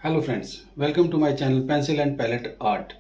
Hello friends, welcome to my channel pencil and palette art.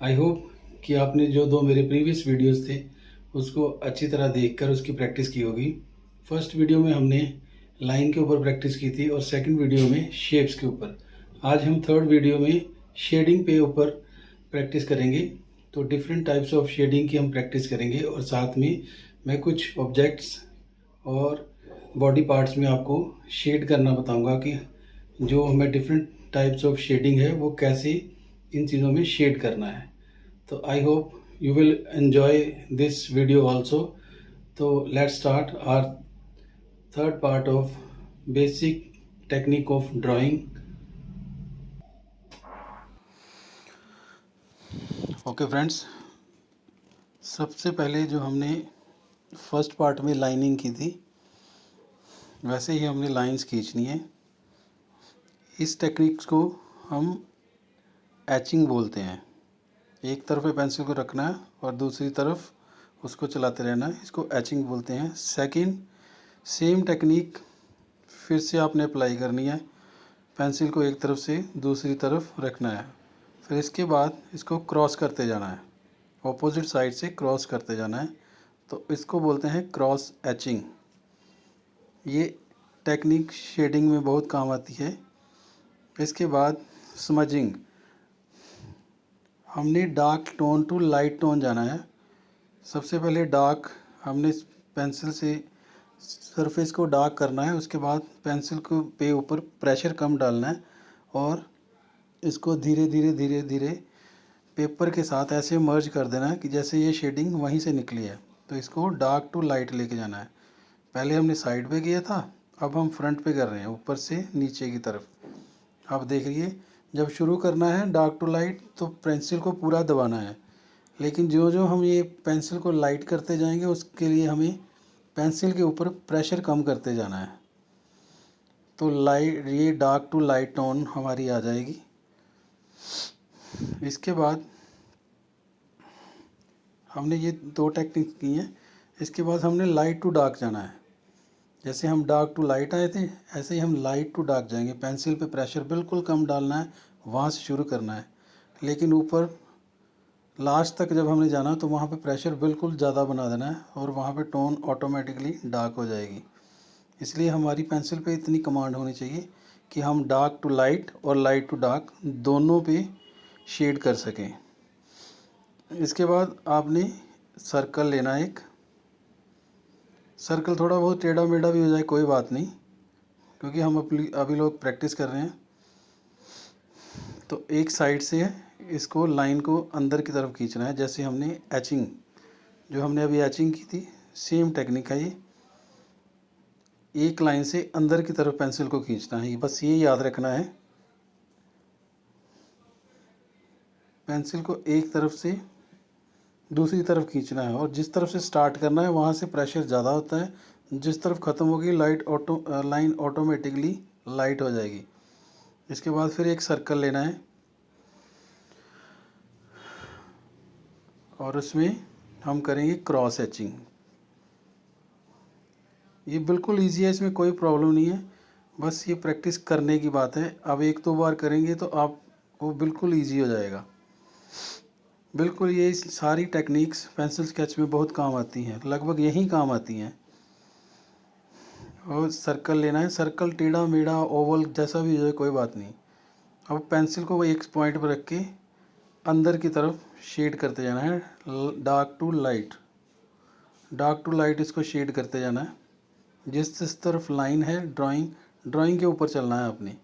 I hope कि आपने जो दो मेरे प्रीवियस वीडियोस थे उसको अच्छी तरह देखकर उसकी प्रैक्टिस की होगी। फर्स्ट वीडियो में हमने लाइन के ऊपर प्रैक्टिस की थी और सेकंड वीडियो में शेप्स के ऊपर। आज हम थर्ड वीडियो में शेडिंग पे ऊपर प्रैक्टिस करेंगे। तो डिफरेंट टाइप्स ऑफ शेडिंग की हम प्रैक्टिस करेंगे और साथ में मैं कुछ ऑब्जेक्ट्स और बॉडी पार्ट्स में आपको शेड करना बताऊंगा कि जो हमें डिफरेंट टाइप्स ऑफ शेडिंग है वो कैसे इन चीज़ों में शेड करना है। तो I hope you will enjoy this video also. तो let's start our third part of basic technique of drawing. Okay friends, सबसे पहले जो हमने फर्स्ट पार्ट में लाइनिंग की थी वैसे ही हमने लाइंस खींचनी है। इस टेक्निक्स को हम एचिंग बोलते हैं। एक तरफ पेंसिल को रखना है और दूसरी तरफ उसको चलाते रहना है, इसको एचिंग बोलते हैं। सेकंड, सेम टेक्निक फिर से आपने अप्लाई करनी है। पेंसिल को एक तरफ से दूसरी तरफ रखना है, फिर इसके बाद इसको क्रॉस करते जाना है, ऑपोजिट साइड से क्रॉस करते जाना है। तो इसको बोलते हैं क्रॉस एचिंग। ये टेक्निक शेडिंग में बहुत काम आती है। इसके बाद स्मजिंग, हमने dark tone to light tone जाना है। सबसे पहले डार्क हमने पेंसिल से सरफेस को डार्क करना है, उसके बाद पेंसिल को पे ऊपर प्रेशर कम डालना है और इसको धीरे धीरे धीरे धीरे पेपर के साथ ऐसे मर्ज कर देना है कि जैसे ये शेडिंग वहीं से निकली है। तो इसको डार्क टू लाइट लेके जाना है। पहले हमने साइड पे किया था, अब हम फ्रंट पे कर रहे हैं, ऊपर से नीचे की तरफ। आप देखिए, जब शुरू करना है डार्क टू लाइट तो पेंसिल को पूरा दबाना है, लेकिन जो जो हम ये पेंसिल को लाइट करते जाएंगे उसके लिए हमें पेंसिल के ऊपर प्रेशर कम करते जाना है। तो लाइट, ये डार्क टू लाइट टोन हमारी आ जाएगी। इसके बाद हमने ये दो टेक्निक की हैं। इसके बाद हमने लाइट टू डार्क जाना है। जैसे हम डार्क टू लाइट आए थे ऐसे ही हम लाइट टू डार्क जाएंगे। पेंसिल पे प्रेशर बिल्कुल कम डालना है, वहाँ से शुरू करना है, लेकिन ऊपर लास्ट तक जब हमने जाना तो वहाँ पे प्रेशर बिल्कुल ज़्यादा बना देना है और वहाँ पे टोन ऑटोमेटिकली डार्क हो जाएगी। इसलिए हमारी पेंसिल पे इतनी कमांड होनी चाहिए कि हम डार्क टू लाइट और लाइट टू डार्क दोनों पे शेड कर सकें। इसके बाद आपने सर्कल लेना है। एक सर्कल थोड़ा बहुत टेढ़ा मेढ़ा भी हो जाए कोई बात नहीं, क्योंकि हम अभी लोग प्रैक्टिस कर रहे हैं। तो एक साइड से इसको लाइन को अंदर की तरफ खींचना है। जैसे हमने एचिंग, जो हमने अभी एचिंग की थी, सेम टेक्निक है ये। एक लाइन से अंदर की तरफ पेंसिल को खींचना है, बस ये याद रखना है। पेंसिल को एक तरफ से दूसरी तरफ खींचना है और जिस तरफ से स्टार्ट करना है वहाँ से प्रेशर ज़्यादा होता है, जिस तरफ ख़त्म होगी लाइन ऑटोमेटिकली लाइट हो जाएगी। इसके बाद फिर एक सर्कल लेना है और उसमें हम करेंगे क्रॉस एचिंग। ये बिल्कुल ईजी है, इसमें कोई प्रॉब्लम नहीं है, बस ये प्रैक्टिस करने की बात है। अब एक दो बार करेंगे तो आपको बिल्कुल ईजी हो जाएगा। बिल्कुल ये सारी टेक्निक्स पेंसिल स्केच में बहुत काम आती हैं, लगभग यही काम आती हैं। और सर्कल लेना है, सर्कल टेढ़ा मेढ़ा ओवल जैसा भी हो जाए कोई बात नहीं। अब पेंसिल को एक पॉइंट पर रख के अंदर की तरफ शेड करते जाना है, dark to light, dark to light इसको शेड करते जाना है। जिस तरफ लाइन है ड्राइंग के ऊपर चलना है अपनी।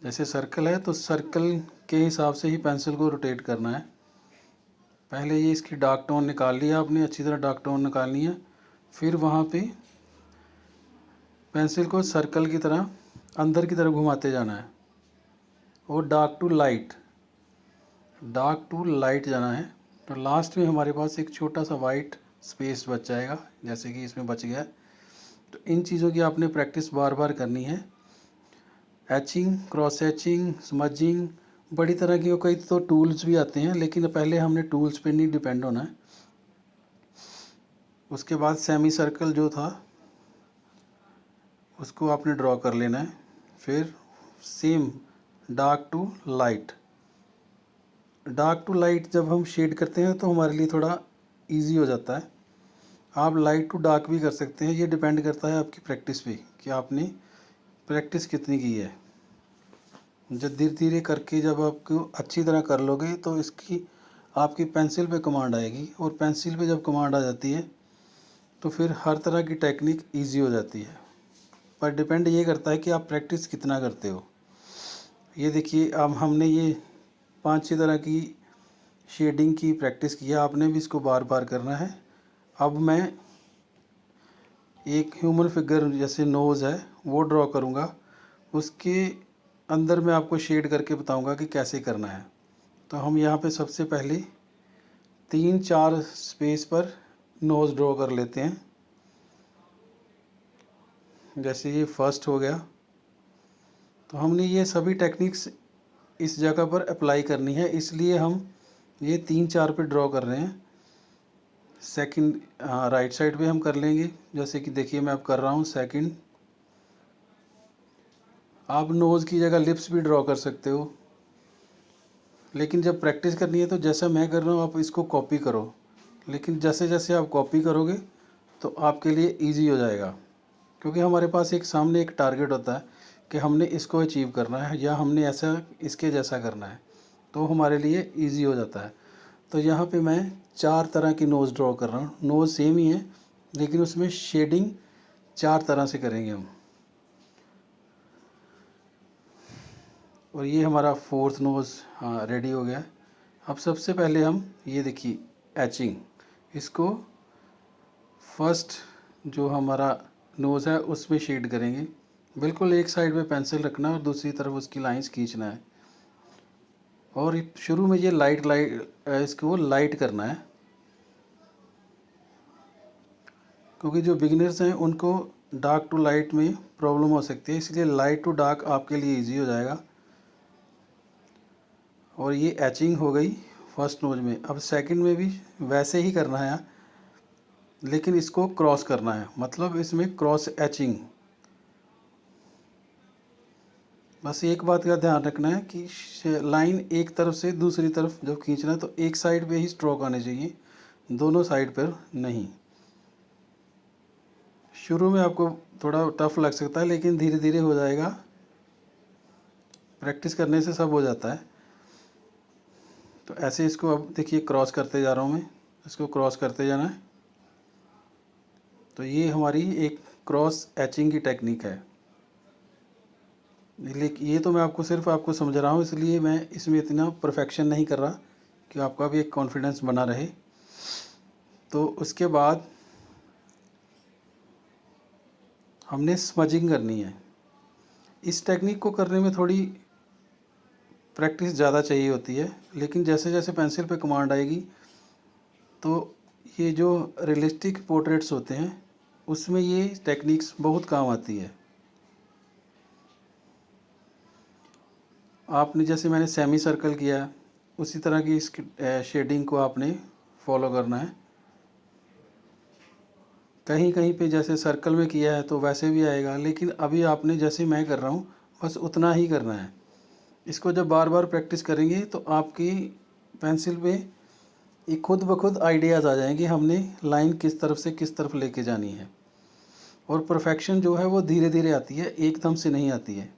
जैसे सर्कल है तो सर्कल के हिसाब से ही पेंसिल को रोटेट करना है। पहले ये इसकी डार्क टोन निकाल लिया आपने, अच्छी तरह डार्क टोन निकालनी है। फिर वहाँ पे पेंसिल को सर्कल की तरह अंदर की तरफ घुमाते जाना है और डार्क टू लाइट जाना है। तो लास्ट में हमारे पास एक छोटा सा वाइट स्पेस बच जाएगा, जैसे कि इसमें बच गया। तो इन चीज़ों की आपने प्रैक्टिस बार बार करनी है। एचिंग, क्रॉस एचिंग, स्मजिंग, बड़ी तरह की कई तो टूल्स भी आते हैं, लेकिन पहले हमने टूल्स पे नहीं डिपेंड होना है। उसके बाद सेमी सर्कल जो था उसको आपने ड्रॉ कर लेना है। फिर same dark to light. Dark to light जब हम शेड करते हैं तो हमारे लिए थोड़ा इजी हो जाता है। आप लाइट टू डार्क भी कर सकते हैं, ये डिपेंड करता है आपकी प्रैक्टिस पे कि आपने प्रैक्टिस कितनी की है। जब धीरे धीरे करके जब आपको अच्छी तरह कर लोगे तो इसकी आपकी पेंसिल पे कमांड आएगी, और पेंसिल पे जब कमांड आ जाती है तो फिर हर तरह की टेक्निक इजी हो जाती है। पर डिपेंड ये करता है कि आप प्रैक्टिस कितना करते हो। ये देखिए, अब हमने ये 5-6 तरह की शेडिंग की प्रैक्टिस की है, आपने भी इसको बार बार करना है। अब मैं एक ह्यूमन फिगर जैसे नोज़ है वो ड्रॉ करूँगा, उसके अंदर मैं आपको शेड करके बताऊँगा कि कैसे करना है। तो हम यहाँ पे सबसे पहले 3-4 स्पेस पर नोज़ ड्रॉ कर लेते हैं। जैसे ये फर्स्ट हो गया, तो हमने ये सभी टेक्निक्स इस जगह पर अप्लाई करनी है, इसलिए हम ये 3-4 पे ड्रॉ कर रहे हैं। सेकंड राइट साइड पे हम कर लेंगे, जैसे कि देखिए मैं अब कर रहा हूँ सेकंड। आप नोज़ की जगह लिप्स भी ड्रॉ कर सकते हो, लेकिन जब प्रैक्टिस करनी है तो जैसा मैं कर रहा हूँ आप इसको कॉपी करो, लेकिन जैसे जैसे आप कॉपी करोगे तो आपके लिए इजी हो जाएगा, क्योंकि हमारे पास एक सामने एक टारगेट होता है कि हमने इसको अचीव करना है या हमने ऐसा इसके जैसा करना है, तो हमारे लिए इजी हो जाता है। तो यहाँ पे मैं 4 तरह की नोज़ ड्रॉ कर रहा हूँ। नोज़ सेम ही है लेकिन उसमें शेडिंग 4 तरह से करेंगे हम। और ये हमारा फोर्थ नोज़ रेडी हो गया। अब सबसे पहले हम ये देखिए एचिंग, इसको फर्स्ट जो हमारा नोज़ है उसमें शेड करेंगे। बिल्कुल एक साइड पे पेंसिल रखना है और दूसरी तरफ उसकी लाइंस खींचना है, और शुरू में ये लाइट इसको लाइट करना है, क्योंकि जो बिगिनर्स हैं उनको डार्क टू लाइट में प्रॉब्लम हो सकती है, इसलिए लाइट टू डार्क आपके लिए इजी हो जाएगा। और ये एचिंग हो गई फर्स्ट नोज में। अब सेकंड में भी वैसे ही करना है, लेकिन इसको क्रॉस करना है, मतलब इसमें क्रॉस एचिंग। बस एक बात का ध्यान रखना है कि लाइन एक तरफ से दूसरी तरफ जब खींचना है तो एक साइड पे ही स्ट्रोक आने चाहिए, दोनों साइड पर नहीं। शुरू में आपको थोड़ा टफ लग सकता है, लेकिन धीरे धीरे हो जाएगा, प्रैक्टिस करने से सब हो जाता है। तो ऐसे इसको अब देखिए क्रॉस करते जा रहा हूँ मैं, इसको क्रॉस करते जाना है। तो ये हमारी एक क्रॉस एचिंग की टेक्निक है। लेकिन ये तो मैं आपको सिर्फ आपको समझ रहा हूँ, इसलिए मैं इसमें इतना परफेक्शन नहीं कर रहा कि आपका भी एक कॉन्फिडेंस बना रहे। तो उसके बाद हमने स्मजिंग करनी है। इस टेक्निक को करने में थोड़ी प्रैक्टिस ज़्यादा चाहिए होती है, लेकिन जैसे जैसे पेंसिल पे कमांड आएगी तो ये जो रियलिस्टिक पोर्ट्रेट्स होते हैं उसमें ये टेक्निक्स बहुत काम आती है। आपने जैसे मैंने सेमी सर्कल किया उसी तरह की इस शेडिंग को आपने फॉलो करना है। कहीं कहीं पे जैसे सर्कल में किया है तो वैसे भी आएगा, लेकिन अभी आपने जैसे मैं कर रहा हूँ बस उतना ही करना है। इसको जब बार बार प्रैक्टिस करेंगे तो आपकी पेंसिल पे एक खुद ब खुद आइडियाज़ आ जाएंगे, हमने लाइन किस तरफ से किस तरफ लेके जानी है। और परफेक्शन जो है वो धीरे धीरे आती है, एकदम से नहीं आती है।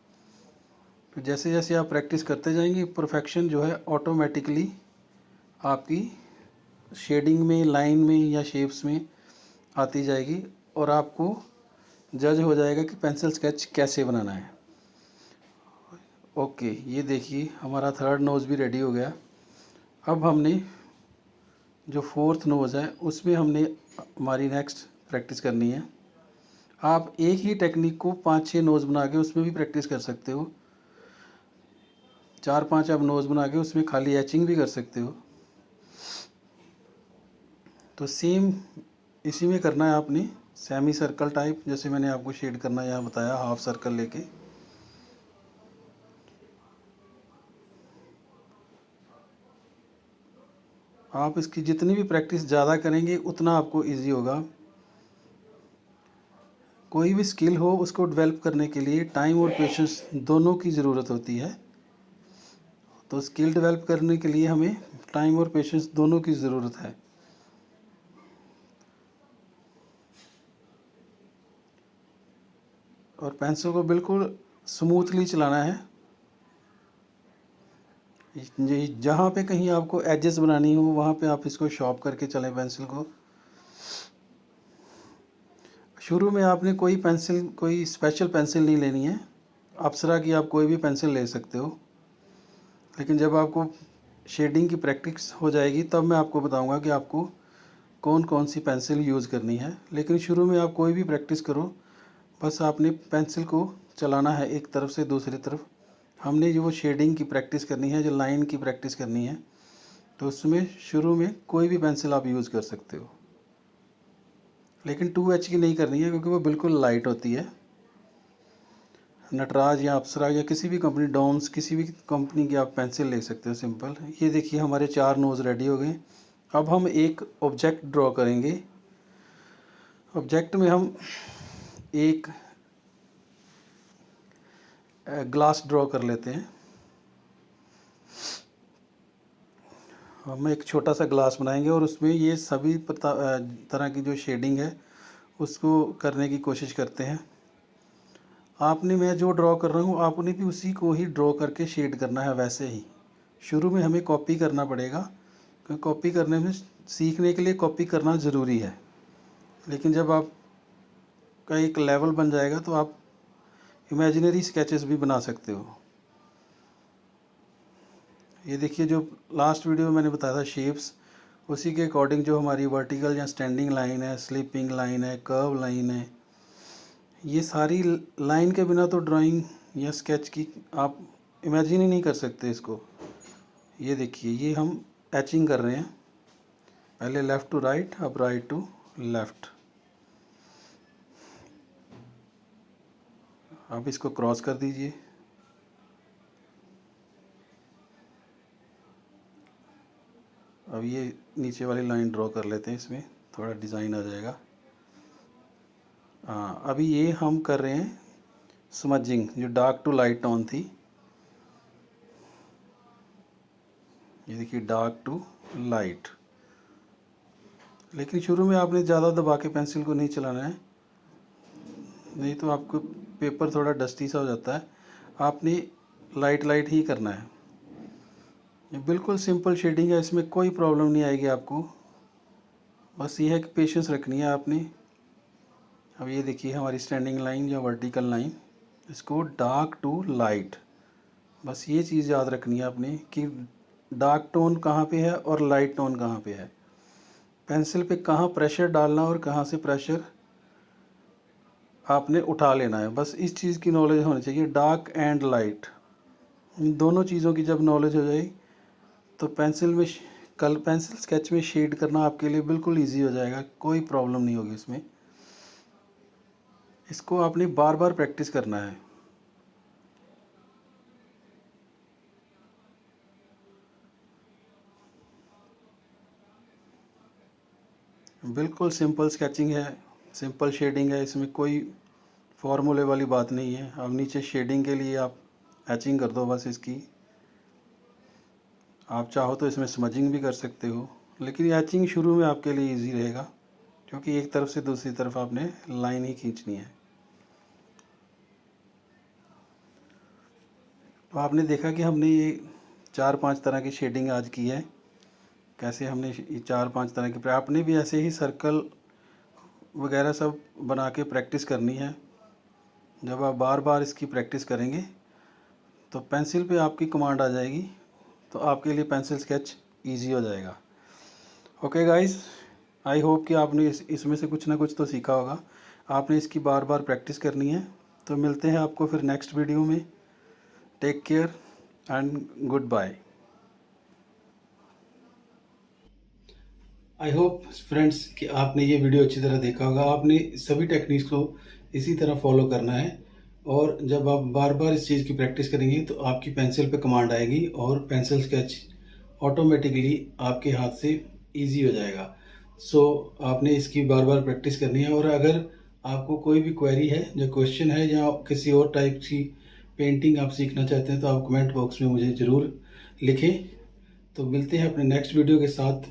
तो जैसे जैसे आप प्रैक्टिस करते जाएंगे परफेक्शन जो है ऑटोमेटिकली आपकी शेडिंग में, लाइन में या शेप्स में आती जाएगी, और आपको जज हो जाएगा कि पेंसिल स्केच कैसे बनाना है। ओके, ये देखिए हमारा थर्ड नोज़ भी रेडी हो गया। अब हमने जो फोर्थ नोज़ है उसमें हमने हमारी नेक्स्ट प्रैक्टिस करनी है। आप एक ही टेक्निक को 5-6 नोज़ बना के उसमें भी प्रैक्टिस कर सकते हो। 4-5 आप नोज़ बना के उसमें खाली एचिंग भी कर सकते हो। तो सेम इसी में करना है आपने, सेमी सर्कल टाइप, जैसे मैंने आपको शेड करना यहाँ बताया, हाफ सर्कल लेके। आप इसकी जितनी भी प्रैक्टिस ज़्यादा करेंगे उतना आपको इजी होगा। कोई भी स्किल हो उसको डेवलप करने के लिए टाइम और पेशेंस दोनों की ज़रूरत होती है। तो स्किल डेवलप करने के लिए हमें टाइम और पेशेंस दोनों की ज़रूरत है। और पेंसिल को बिल्कुल स्मूथली चलाना है। जहाँ पे कहीं आपको एजेस बनानी हो वहाँ पे आप इसको शॉर्प करके चलें पेंसिल को। शुरू में आपने कोई स्पेशल पेंसिल नहीं लेनी है, अप्सरा की आप कोई भी पेंसिल ले सकते हो। लेकिन जब आपको शेडिंग की प्रैक्टिस हो जाएगी तब मैं आपको बताऊंगा कि आपको कौन कौन सी पेंसिल यूज़ करनी है। लेकिन शुरू में आप कोई भी प्रैक्टिस करो, बस आपने पेंसिल को चलाना है एक तरफ से दूसरी तरफ। हमने जो वो शेडिंग की प्रैक्टिस करनी है, जो लाइन की प्रैक्टिस करनी है, तो उसमें शुरू में कोई भी पेंसिल आप यूज़ कर सकते हो। लेकिन 2H की नहीं करनी है क्योंकि वो बिल्कुल लाइट होती है। नटराज या अप्सरा या किसी भी कंपनी, डॉम्स, किसी भी कंपनी की आप पेंसिल ले सकते हो सिंपल। ये देखिए हमारे 4 नोज़ रेडी हो गए। अब हम एक ऑब्जेक्ट ड्रॉ करेंगे। ऑब्जेक्ट में हम एक ग्लास ड्रॉ कर लेते हैं। हम एक छोटा सा ग्लास बनाएंगे और उसमें ये सभी तरह की जो शेडिंग है उसको करने की कोशिश करते हैं। मैं जो ड्रॉ कर रहा हूँ आपने भी उसी को ही ड्रॉ करके शेड करना है वैसे ही। शुरू में हमें कॉपी करना पड़ेगा क्योंकि कॉपी करने में, सीखने के लिए कॉपी करना ज़रूरी है। लेकिन जब आप का एक लेवल बन जाएगा तो आप इमेजिनरी स्केचेस भी बना सकते हो। ये देखिए जो लास्ट वीडियो में मैंने बताया था शेप्स, उसी के अकॉर्डिंग जो हमारी वर्टिकल या स्टैंडिंग लाइन है, स्लीपिंग लाइन है, कर्व लाइन है, ये सारी लाइन के बिना तो ड्राइंग या स्केच की आप इमेजिन ही नहीं कर सकते इसको। ये देखिए ये हम एचिंग कर रहे हैं, पहले लेफ़्ट टू राइट, अब राइट टू लेफ़्ट। अब इसको क्रॉस कर दीजिए। अब ये नीचे वाली लाइन ड्रॉ कर लेते हैं, इसमें थोड़ा डिज़ाइन आ जाएगा। हाँ, अभी ये हम कर रहे हैं स्मजिंग, जो डार्क टू लाइट टोन थी। ये देखिए डार्क टू लाइट। लेकिन शुरू में आपने ज़्यादा दबा के पेंसिल को नहीं चलाना है, नहीं तो आपको पेपर थोड़ा डस्टी सा हो जाता है। आपने लाइट लाइट ही करना है। ये बिल्कुल सिंपल शेडिंग है, इसमें कोई प्रॉब्लम नहीं आएगी आपको। बस ये है कि पेशेंस रखनी है आपने। अब ये देखिए हमारी स्टैंडिंग लाइन या वर्टिकल लाइन, इसको डार्क टू लाइट, बस ये चीज़ याद रखनी है आपने कि डार्क टोन कहाँ पे है और लाइट टोन कहाँ पे है। पेंसिल पे कहाँ प्रेशर डालना और कहाँ से प्रेशर आपने उठा लेना है, बस इस चीज़ की नॉलेज होनी चाहिए। डार्क एंड लाइट, इन दोनों चीज़ों की जब नॉलेज हो जाएगी तो पेंसिल स्केच में शेड करना आपके लिए बिल्कुल इजी हो जाएगा, कोई प्रॉब्लम नहीं होगी इसमें। इसको आपने बार बार प्रैक्टिस करना है। बिल्कुल सिंपल स्केचिंग है, सिंपल शेडिंग है, इसमें कोई फॉर्मूले वाली बात नहीं है। अब नीचे शेडिंग के लिए आप एचिंग कर दो बस इसकी। आप चाहो तो इसमें स्मजिंग भी कर सकते हो, लेकिन एचिंग शुरू में आपके लिए इजी रहेगा क्योंकि एक तरफ से दूसरी तरफ आपने लाइन ही खींचनी है। तो आपने देखा कि हमने ये 4-5 तरह की शेडिंग आज की है। कैसे हमने ये 4-5 तरह की, आपने भी ऐसे ही सर्कल वगैरह सब बना के प्रैक्टिस करनी है। जब आप बार बार इसकी प्रैक्टिस करेंगे तो पेंसिल पे आपकी कमांड आ जाएगी, तो आपके लिए पेंसिल स्केच इजी हो जाएगा। ओके गाइस, आई होप कि आपने इसमें से कुछ ना कुछ तो सीखा होगा। आपने इसकी बार बार प्रैक्टिस करनी है। तो मिलते हैं आपको फिर नेक्स्ट वीडियो में। Take care and good bye. I hope friends कि आपने ये वीडियो अच्छी तरह देखा होगा। आपने सभी टेक्निक्स को इसी तरह फॉलो करना है और जब आप बार बार इस चीज़ की प्रैक्टिस करेंगे तो आपकी पेंसिल पे कमांड आएगी और पेंसिल स्केच ऑटोमेटिकली आपके हाथ से इजी हो जाएगा। सो आपने इसकी बार बार प्रैक्टिस करनी है। और अगर आपको कोई भी क्वेरी है जो क्वेश्चन है या किसी और टाइप की पेंटिंग आप सीखना चाहते हैं तो आप कमेंट बॉक्स में मुझे ज़रूर लिखें। तो मिलते हैं अपने नेक्स्ट वीडियो के साथ।